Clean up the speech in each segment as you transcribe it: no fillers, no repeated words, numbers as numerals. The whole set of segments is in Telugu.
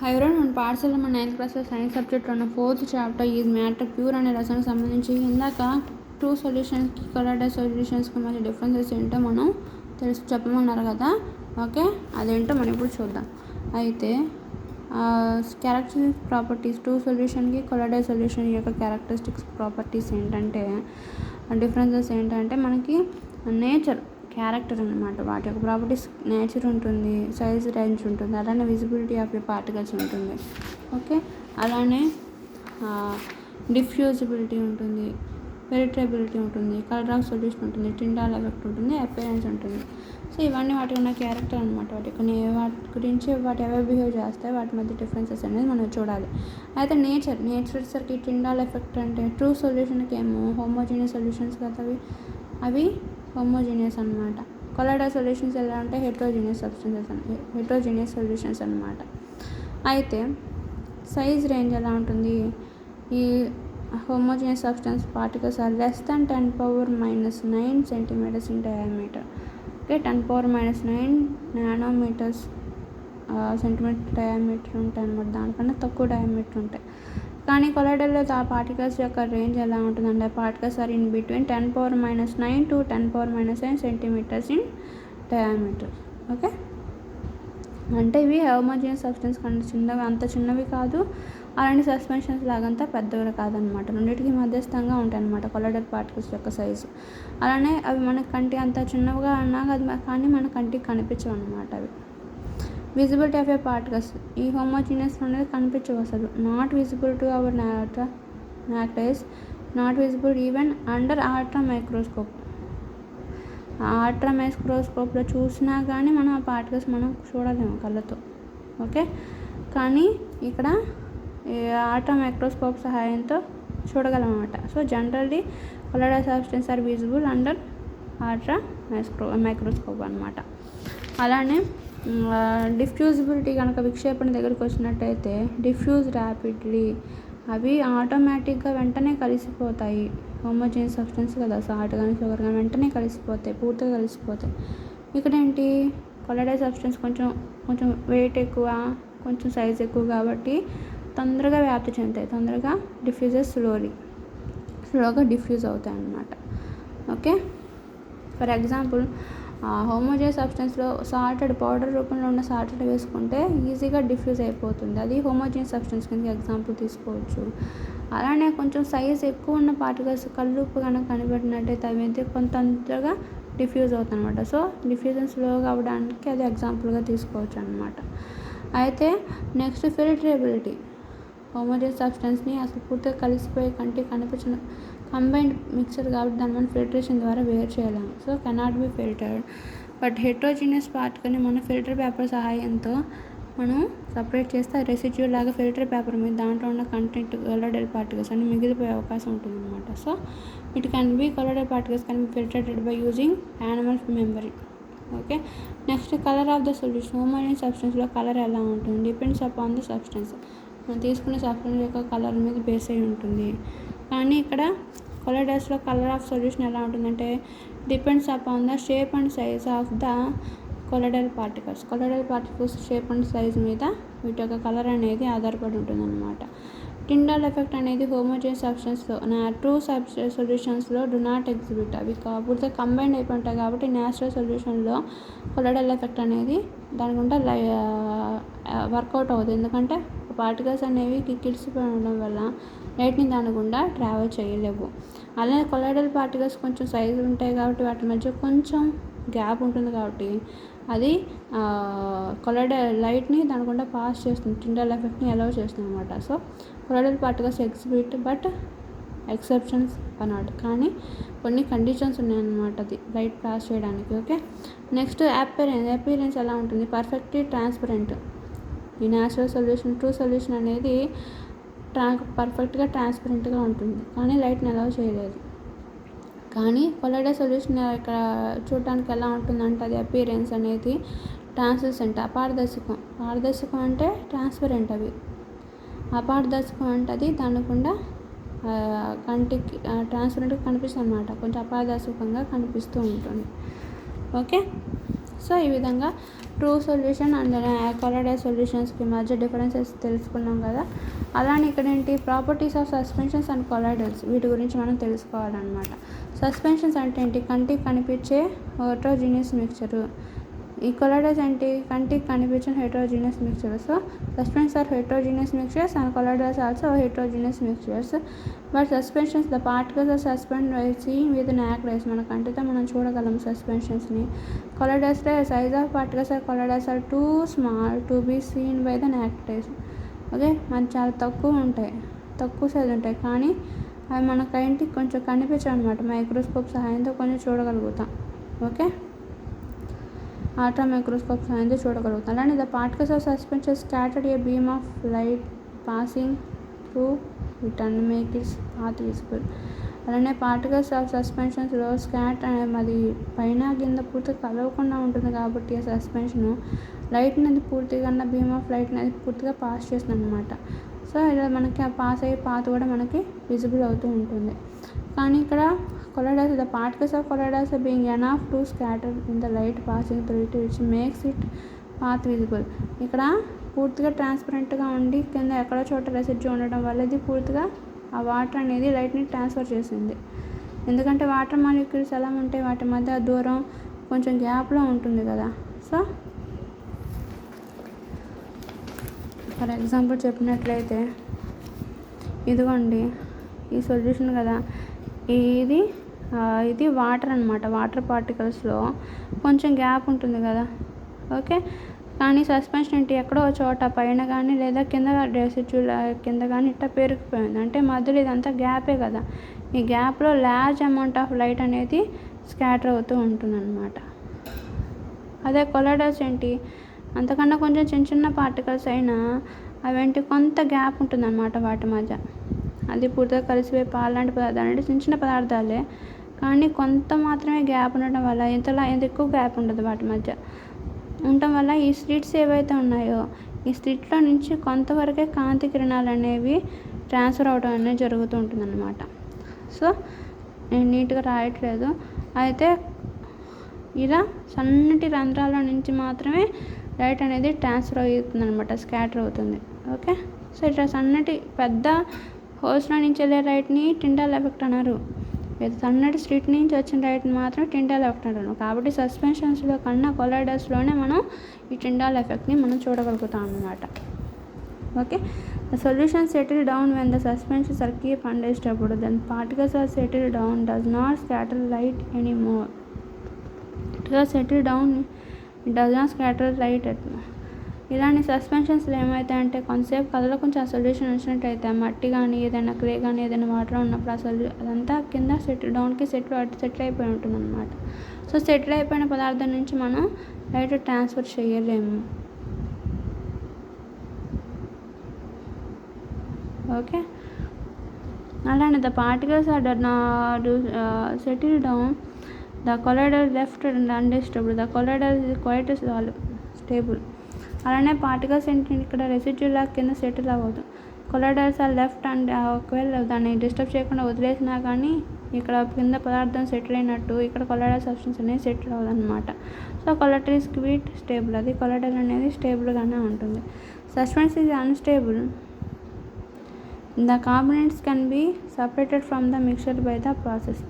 హైరోన్ మన పాఠశాల మన 9th క్లాస్ సైన్స్ సబ్జెక్ట్లో ఉన్న 4th chapter is matter pure అనే రసానికి సంబంధించి ఇందాక ట్రూ సొల్యూషన్స్కి కొలాయిడల్ సొల్యూషన్స్కి మధ్య డిఫరెన్సెస్ ఏంటో మనం చెప్పమన్నారు కదా. ఓకే, అదేంటో మనం ఇప్పుడు చూద్దాం. అయితే క్యారెక్టరిస్టిక్ ప్రాపర్టీస్ ట్రూ సొల్యూషన్కి కొలాయిడల్ సొల్యూషన్ యొక్క క్యారెక్టరిస్టిక్స్ ప్రాపర్టీస్ ఏంటంటే డిఫరెన్సెస్ ఏంటంటే మనకి నేచర్ క్యారెక్టర్ అనమాట. వాటి యొక్క ప్రాపర్టీస్ నేచర్ ఉంటుంది, సైజ్ రేంజ్ ఉంటుంది, అలానే విజిబిలిటీ ఆఫ్ ది పార్టికల్స్ ఉంటుంది. ఓకే, అలానే డిఫ్యూజిబిలిటీ ఉంటుంది, పెరిట్రబిలిటీ ఉంటుంది, కలర్ ఆఫ్ సొల్యూషన్ ఉంటుంది, టిండాల్ ఎఫెక్ట్ ఉంటుంది, అపియరెన్స్ ఉంటుంది. సో ఇవన్నీ వాటి ఉన్న క్యారెక్టర్ అనమాట. వాటి గురించి వాటి ఎవరు బిహేవ్ చేస్తాయి, వాటి మధ్య డిఫరెన్సెస్ అనేది మనం చూడాలి. అయితే నేచర్ సరికి టిండాల్ ఎఫెక్ట్ అంటే ట్రూ సొల్యూషన్కి ఏమో హోమోజీనియస్ సొల్యూషన్స్ కదా అవి హోమోజీనియస్ అనమాట. కొలాయిడల్ సొల్యూషన్స్ ఎలా అంటే హెట్రోజీనియస్ సొల్యూషన్స్ అనమాట. అయితే సైజ్ రేంజ్ ఎలా ఉంటుంది? ఈ homogeneous substance particles are less than 10⁻⁹ centimeters in diameter. Okay, 10⁻⁹ nanometres centimetre diameter ఉంటాయి అనమాట. దానికన్నా తక్కువ డయామీటర్ ఉంటాయి. కానీ కొలాయిడల్లో ఆ పార్టికల్స్ యొక్క రేంజ్ ఎలా ఉంటుందంటే particles are in between 10⁻⁹ to 10⁻⁹ centimeters in diameter. Okay, అంటే ఇవి హోమోజీనియస్ సబ్స్టెన్స్ కన్నా చిన్నవి, అంత చిన్నవి కాదు, అలాంటి సస్పెన్షన్స్ లాగంతా పెద్దవి కాదనమాట. రెండింటికి మధ్యస్థంగా ఉంటాయి అన్నమాట కొలాయిడల్ పార్టికల్స్ యొక్క సైజు. అలానే అవి మన కంటి అంత చిన్నవిగా ఉన్నా కానీ మన కంటికి కనిపించవు అనమాట. అవి విజిబిలిటీ ఆఫ్ ఏ పార్టికల్స్ ఈ హోమోజీనియస్ అనేది కనిపించవు అసలు. Not visible to our naked eyes, not visible even under ultra microscope. Ultra మైక్రోస్కోప్లో చూసినా కానీ మనం ఆ పార్టికల్స్ మనం చూడలేము కళ్ళతో. ఓకే, కానీ ఇక్కడ అల్ట్రా మైక్రోస్కోప్ సహాయంతో చూడగలం అన్నమాట. So generally colloidal substance are visible under ultra microscope అనమాట. అలానే డిఫ్యూజిబిలిటీ కనుక విక్షేపణ దగ్గరికి వచ్చినట్టయితే డిఫ్యూజ్ ర్యాపిడ్లీ, అవి ఆటోమేటిక్గా వెంటనే కలిసిపోతాయి. హోమోజీనియస్ సబ్స్టెన్స్ కదా, సాల్ట్ కానీ షుగర్ కానీ వెంటనే కలిసిపోతాయి, పూర్తిగా కలిసిపోతాయి. ఇక్కడ ఏంటి కొలాయిడల్ సబ్స్టెన్స్ కొంచెం వెయిట్ ఎక్కువ, కొంచెం సైజ్ ఎక్కువ కాబట్టి తొందరగా వ్యాప్తి చెందుతాయి, తొందరగా స్లోగా డిఫ్యూజ్ అవుతాయి అన్నమాట. ఓకే, ఫర్ ఎగ్జాంపుల్ హోమోజీనియస్ సబ్స్టెన్స్లో సాల్టెడ్ పౌడర్ రూపంలో ఉన్న సాల్టెడ్ వేసుకుంటే ఈజీగా డిఫ్యూజ్ అయిపోతుంది. అది హోమోజీనియస్ సబ్స్టెన్స్ కింద ఎగ్జాంపుల్ తీసుకోవచ్చు. అలానే కొంచెం సైజ్ ఎక్కువ ఉన్న పార్టికల్స్ కల్లుప్పు కనుక కనిపెట్టినట్టయితే అవి అయితే కొంత తొందరగా డిఫ్యూజ్ అవుతుంది అనమాట. సో డిఫ్యూజన్ స్లోగా అవ్వడానికి అది ఎగ్జాంపుల్గా తీసుకోవచ్చు అనమాట. అయితే నెక్స్ట్ ఫిల్టరబిలిటీ. హోమోజీనియస్ సబ్స్టెన్స్ని అసలు పూర్తిగా కలిసిపోయి కంటికి కనిపించిన కంబైన్డ్ మిక్చర్ కాబట్టి దాన్ని మనం ఫిల్టరేషన్ ద్వారా వేరు చేయలేము. So cannot be filtered. But heterogeneous పార్టికల్ని మనం ఫిల్టర్ పేపర్ సహాయంతో మనం సపరేట్ చేస్తే రెసిడ్యూ లాగా ఫిల్టర్ పేపర్ మీద దాంట్లో ఉన్న కంటెంట్ కొలాయిడల్ పార్టికల్స్ అన్ని మిగిలిపోయే అవకాశం ఉంటుంది అనమాట. So it can be colloidal particles can be filtered by using animal memory. Okay, next colour of the solution. Homogeneous సబ్స్టెన్స్లో కలర్ ఎలా ఉంటుంది? Depends upon the substance. మనం తీసుకునే సబ్స్టెన్స్ యొక్క కలర్ మీద బేస్ అయి ఉంటుంది. కానీ ఇక్కడ కొలాయిడల్స్లో కలర్ ఆఫ్ సొల్యూషన్ ఎలా ఉంటుందంటే depends upon the shape and size of the colloidal particles. Colloidal particles shape and size మీద వీటి యొక్క కలర్ అనేది ఆధారపడి ఉంటుంది అన్నమాట. టిండాల్ ఎఫెక్ట్ అనేది హోమోజీనియస్ సబ్స్టెన్స్లో ట్రూ సొల్యూషన్స్లో డు నాట్ ఎగ్జిబిట్. అవి పూర్తిగా కంబైండ్ అయిపోయి ఉంటాయి కాబట్టి న్యాచురల్ సొల్యూషన్లో కొలాయిడల్ ఎఫెక్ట్ అనేది దాని గుండా వర్కౌట్ అవుతుంది. ఎందుకంటే పార్టికల్స్ అనేవి కిక్కిడిసిపోయి ఉండడం వల్ల లైట్ని దాని గుండా ట్రావెల్ చేయలేవు. అలానే కొలాయిడల్ పార్టికల్స్ కొంచెం సైజు ఉంటాయి కాబట్టి వాటి మధ్య కొంచెం గ్యాప్ ఉంటుంది కాబట్టి అది కొలాయిడల్ లైట్ని దాని గుండా పాస్ చేస్తుంది, టిండాల్ ఎఫెక్ట్ని అలౌ చేస్తుంది అనమాట. So colloidal particles exhibit but exceptions అన్నమాట. కానీ కొన్ని కండిషన్స్ ఉన్నాయన్నమాట అది లైట్ పాస్ చేయడానికి. ఓకే, నెక్స్ట్ అపియరెన్స్ ఎలా ఉంటుంది? Perfectly transparent. ఈ న్యాచురల్ సొల్యూషన్ ట్రూ సొల్యూషన్ అనేది పర్ఫెక్ట్గా ట్రాన్స్పరెంట్గా ఉంటుంది, కానీ లైట్ని అలౌ చేయలేదు. కానీ కొలాయిడల్ సొల్యూషన్ ఇక్కడ చూడటానికి ఎలా ఉంటుందంటే అది అపియరెన్స్ అనేది ట్రాన్స్లూసెంట్, పారదర్శకం అంటే ట్రాన్స్పరెంట్. అవి అపారదర్శకం అంటే అది దానికుండా కంటికి ట్రాన్స్పరెంట్గా కనిపిస్తుంది అనమాట, కొంచెం అపారదర్శకంగా కనిపిస్తూ ఉంటుంది. ఓకే, సో ఈ విధంగా ట్రూ సొల్యూషన్ అండ్ కొలాయిడల్ సొల్యూషన్స్కి మధ్య డిఫరెన్సెస్ తెలుసుకున్నాం కదా. అలానే ఇక్కడ ఏంటి, ప్రాపర్టీస్ ఆఫ్ సస్పెన్షన్స్ అండ్ కొలాయిడల్స్, వీటి గురించి మనం తెలుసుకోవాలన్నమాట. సస్పెన్షన్స్ అంటే ఏంటి, కంటికి కనిపించే హెటరోజీనియస్ మిక్చరు. ఈ కొలాయిడల్స్ ఏంటి, కంటికి కనిపించిన heterogeneous mixtures. So suspensions are heterogeneous mixtures and colloidals also heterogeneous mixtures. But suspensions, the particles are suspend by seeing with naked eyes, మన కంటితో మనం చూడగలం సస్పెన్షన్స్ని. Colloidals size of particles are colloidals are too small to be seen by the naked eyes. Okay, మనకి చాలా తక్కువ సైజ్ ఉంటాయి, కానీ అవి మన కంటికి కొంచెం కనిపించాయి అనమాట. మైక్రోస్కోప్ సహాయంతో కొంచెం చూడగలుగుతాం. ఓకే, అల్ట్రా మైక్రోస్కోప్ సహాయంతో చూడగలుగుతాం. అలానే the particles of suspension scattered a beam of light passing through it and make its path visible. అలానే పార్టికల్స్ ఆఫ్ సస్పెన్షన్స్లో అది పైన కింద పూర్తిగా కలవకుండా ఉంటుంది కాబట్టి ఆ సస్పెన్షను లైట్ అనేది పూర్తిగా బీమ్ ఆఫ్ లైట్ అనేది పూర్తిగా పాస్ చేస్తుంది అనమాట. సో ఇలా మనకి ఆ పాస్ అయ్యే పాత్ కూడా మనకి విజిబుల్ అవుతూ ఉంటుంది. కానీ ఇక్కడ colloidals, the particles of colloidals being enough to scatter in the light passing through it which makes it path visible. ఇక్కడ పూర్తిగా ట్రాన్స్పరెంట్గా ఉండి కింద ఎక్కడో చోట రెసిడ్యూ ఉండడం వల్ల ఇది పూర్తిగా ఆ వాటర్ అనేది లైట్ని ట్రాన్స్ఫర్ చేసింది. ఎందుకంటే వాటర్ మాలిక్యూల్స్ ఎలా ఉంటాయి, వాటి మధ్య దూరం కొంచెం గ్యాప్లో ఉంటుంది కదా. సో ఫర్ ఎగ్జాంపుల్ చెప్పినట్లయితే ఇదిగోండి ఈ సొల్యూషన్ కదా, ఇది వాటర్ అనమాట. వాటర్ పార్టికల్స్లో కొంచెం గ్యాప్ ఉంటుంది కదా. ఓకే, కానీ సస్పెన్షన్ ఏంటి, ఎక్కడో చోట పైన కానీ లేదా కింద రెసిడ్యూ కింద కానీ ఇట్లా పేరుకుపోయింది అంటే మధ్యలో ఇదంతా గ్యాపే కదా. ఈ గ్యాప్లో లార్జ్ అమౌంట్ ఆఫ్ లైట్ అనేది స్కాటర్ అవుతూ ఉంటుంది అనమాట. అదే కొలాయిడల్స్ ఏంటి, అంతకన్నా కొంచెం చిన్న పార్టికల్స్ అయినా అవేంటి కొంత గ్యాప్ ఉంటుంది అనమాట వాటి మధ్య. అది పూర్తిగా కలిసిపోయి పాలు లాంటి పదార్థాలు అంటే చిన్న పదార్థాలే, కానీ కొంత మాత్రమే గ్యాప్ ఉండటం వల్ల ఎంత ఎక్కువ గ్యాప్ ఉండదు వాటి మధ్య ఉండటం వల్ల ఈ స్లిట్స్ ఏవైతే ఉన్నాయో ఈ స్లిట్లో నుంచి కొంతవరకే కాంతి కిరణాలు అనేవి ట్రాన్స్ఫర్ అవడం అనేది జరుగుతూ ఉంటుంది అన్నమాట. సో నేను నీట్గా రాయట్లేదు, అయితే ఇలా సన్నటి రంధ్రాల నుంచి మాత్రమే లైట్ అనేది ట్రాన్స్ఫర్ అవుతుంది అనమాట, స్కాటర్ అవుతుంది. ఓకే, సో ఇట్లా సన్నటి పెద్ద హోల్స్లో నుంచి వెళ్ళే లైట్ని టిండాల్ ఎఫెక్ట్ అన్నారు, సన్నటి స్లిట్ నుంచి వచ్చిన లైట్ని మాత్రం టిండాల్ ఎఫెక్ట్ అంటారు. కాబట్టి సస్పెన్షన్స్లో కన్నా కొలాయిడల్స్లోనే మనం ఈ టిండాల్ ఎఫెక్ట్ని మనం చూడగలుగుతాం అన్నమాట. Okay, the solution settle down when the suspensions are keep undisturbed, then particles are settle down does not scatter light any more. Settle down it does not scatter light at. ఇలాంటి సస్పెన్షన్స్లో ఏమవుతాయంటే కొంతసేపు కథలో కొంచెం ఆ సొల్యూషన్ వచ్చినట్టయితే మట్టి కానీ ఏదైనా క్లే కానీ ఏదైనా వాటర్ ఉన్నప్పుడు అదంతా కింద డౌన్కి సెటిల్ అయిపోయి ఉంటుంది అనమాట. సో సెటిల్ అయిపోయిన పదార్థం నుంచి మనం లైట్ ట్రాన్స్ఫర్ చేయలేము. ఓకే, అలానే the particles are settle down, the colloidal left and undisturbed, the colloidal is quite stable. అలానే పార్టికల్స్ ఏంటి, ఇక్కడ రెసిడ్యూలా కింద సెటిల్ అవ్వదు. కొలాయిడల్స్ ఆర్ లెఫ్ట్ అండ్ ఒకవేళ దాన్ని డిస్టర్బ్ చేయకుండా వదిలేసినా కానీ ఇక్కడ కింద పదార్థం సెటిల్ అయినట్టు ఇక్కడ కొలాయిడల్ సబ్స్టెన్స్ అనేది సెటిల్ అవ్వదు అనమాట. So colloidal is quite stable, అది కొలాయిడల్ అనేది స్టేబుల్గానే ఉంటుంది. Suspense is unstable, the components can be separated from the mixture by the process.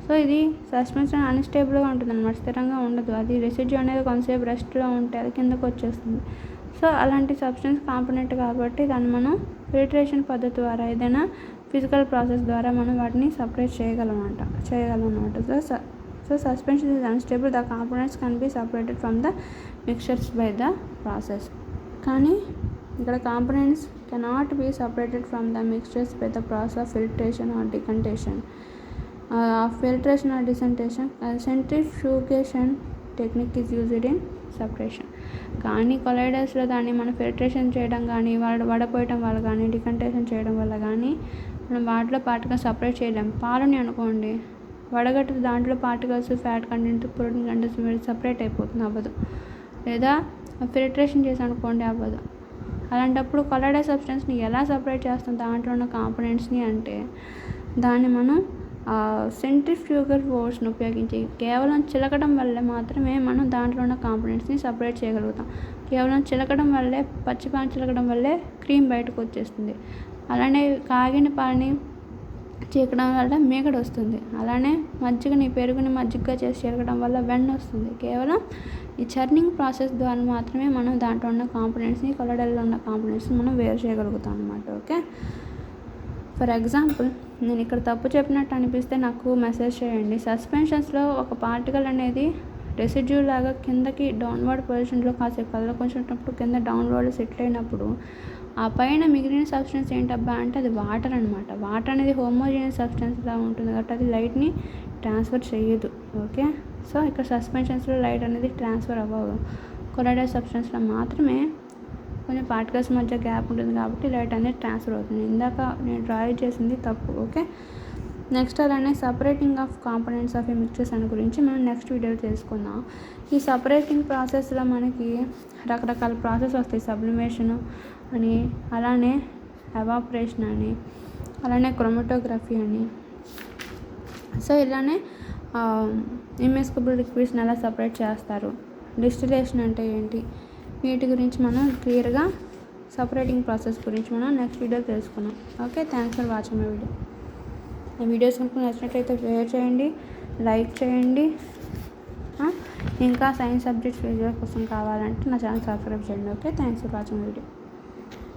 So ఇది సస్పెన్షన్ అన్స్టేబుల్గా ఉంటుంది అనమాట, స్థిరంగా ఉండదు. అది రెసిడ్యూ అనేది కొంతసేపు రెస్ట్లో ఉంటే అది కిందకు వచ్చేస్తుంది. సో అలాంటి సబ్స్టెన్స్ కాంపోనెంట్ కాబట్టి దాన్ని మనం ఫిల్టరేషన్ పద్ధతి ద్వారా ఏదైనా ఫిజికల్ ప్రాసెస్ ద్వారా మనం వాటిని సపరేట్ చేయగలం అనమాట. So suspension is unstable, the components can be separated from the mixtures by the process. కానీ ఇక్కడ components cannot be separated from the mixtures by the process of filtration or decantation. Filtration or dissentation, centrifugation technique is used in separation. కానీ కొలాయిడల్స్లో దాన్ని మనం ఫిల్టరేషన్ చేయడం కానీ వడపోయడం వల్ల కానీ డికంటేషన్ చేయడం వల్ల కానీ మనం వాటిలో పార్టికల్స్ సపరేట్ చేయలేం. పాలని అనుకోండి, వడగట్టి దాంట్లో particles fat content protein content separate అయిపోతుంది, అవ్వదు. లేదా ఫిల్టరేషన్ చేసి అనుకోండి, అవ్వదు. అలాంటప్పుడు కొలాయిడల్ సబ్స్టెన్స్ని ఎలా సపరేట్ చేస్తాం దాంట్లో ఉన్న కాంపోనెంట్స్ని అంటే దాన్ని మనం సెంట్రిఫ్యూగల్ ఫోర్స్ను ఉపయోగించి కేవలం చిలకడం వల్ల మాత్రమే మనం దాంట్లో ఉన్న కాంపోనెంట్స్ని సపరేట్ చేయగలుగుతాం. కేవలం చిలకడం వల్లే, పచ్చిపాలు చిలకడం వల్లే క్రీమ్ బయటకు వచ్చేస్తుంది. అలానే కాగిన పాలని చీకడం వల్ల మీగడ వస్తుంది. అలానే పెరుగుని మజ్జిగగా చేసి చిలకడం వల్ల వెన్న వస్తుంది. కేవలం ఈ చర్నింగ్ ప్రాసెస్ ద్వారా మాత్రమే మనం దాంట్లో ఉన్న కాంపోనెంట్స్ని, కొలడల్లో ఉన్న కాంపోనెంట్స్ని మనం వేరు చేయగలుగుతాం అన్నమాట. ఓకే, ఫర్ ఎగ్జాంపుల్ నేను ఇక్కడ తప్పు చెప్పినట్టు అనిపిస్తే నాకు మెసేజ్ చేయండి. సస్పెన్షన్స్లో ఒక పార్టికల్ అనేది రెసిడ్యూ లాగా కిందకి డౌన్వర్డ్ పొజిషన్లో కాసేపు కదలకొంచినప్పుడు కింద డౌన్వర్డ్ సెటిల్ అయినప్పుడు ఆ పైన మిగిలిన సబ్స్టెన్స్ ఏంటబ్బా అంటే అది వాటర్ అనమాట. వాటర్ అనేది హోమోజీనియస్ సబ్స్టెన్స్ లా ఉంటుంది కాబట్టి అది లైట్ని ట్రాన్స్ఫర్ చేయదు. ఓకే, సో ఇక్కడ సస్పెన్షన్స్లో లైట్ అనేది ట్రాన్స్ఫర్ అవ్వదు. కొలైడల్ సబ్స్టెన్స్లో మాత్రమే కొంచెం పార్టికల్స్ మధ్య గ్యాప్ ఉంటుంది కాబట్టి లైట్ అనేది ట్రాన్స్ఫర్ అవుతుంది. ఇందాక నేను డ్రా చేసింది తప్పు. ఓకే, నెక్స్ట్ అలానే separating of components of A mixtures అని గురించి మనం నెక్స్ట్ వీడియోలో తెలుసుకుందాం. ఈ సపరేటింగ్ ప్రాసెస్లో మనకి రకరకాల ప్రాసెస్ వస్తాయి. సబ్లిమేషన్ అని, అలానే ఎవాపరేషన్ అని, అలానే క్రోమటోగ్రఫీ అని. సో ఇలానే ఇమ్మిస్కబుల్ లిక్విడ్స్ని ఎలా సపరేట్ చేస్తారు, డిస్టిలేషన్ అంటే ఏంటి, వీటి గురించి మనం క్లియర్గా సపరేటింగ్ ప్రాసెస్ గురించి మనం నెక్స్ట్ వీడియోలో తెలుసుకున్నాం. Okay, thanks for watching my video. ఈ వీడియోస్ కనుక నచ్చినట్లయితే షేర్ చేయండి, లైక్ చేయండి. ఇంకా సైన్స్ సబ్జెక్ట్స్ వీడియోస్ కోసం కావాలంటే నా ఛానల్ సబ్స్క్రైబ్ చేయండి. Okay, thanks for watching video.